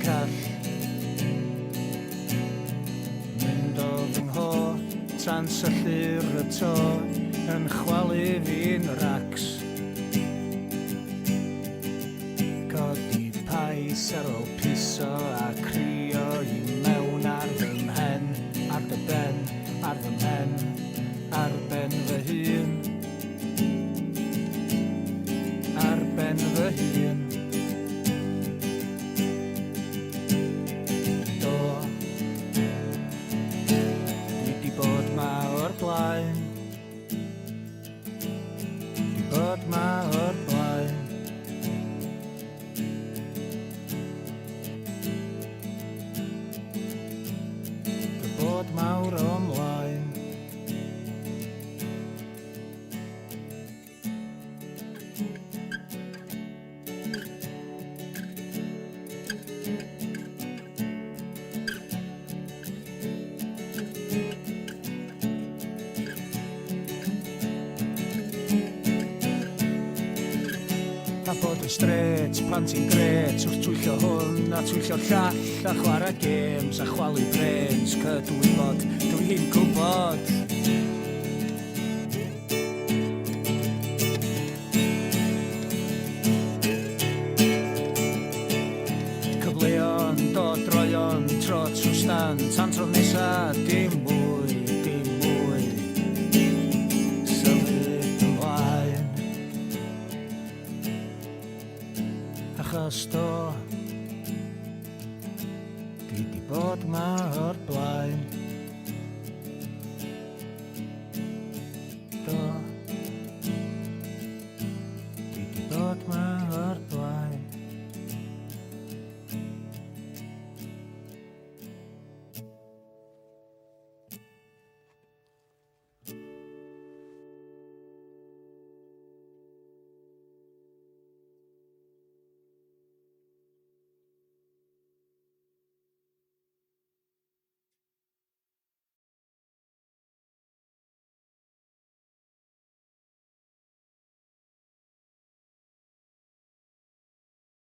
call. Mynd o fy ngho tan syllu'r y to yn chwalu fi'n racs. Codi pais ar ôl piso a crio I mewn ar fy mhen, ar dy ben, ar fy mhen, ar ben fy hun, ar ben fy hun. Do, dwi di bod ma o'r blaen, di bod ma o'r blaen. Bod mawr ymlaen. A bod yn straight pan ti'n gret wrth twyllo hwn a twyllo llall a chwarae games a chwalu brains cydw I bod dwi'n gwybod cyfleon dod droion tro trwy stan tan tro nesa dim mwy symud ymlaen achos do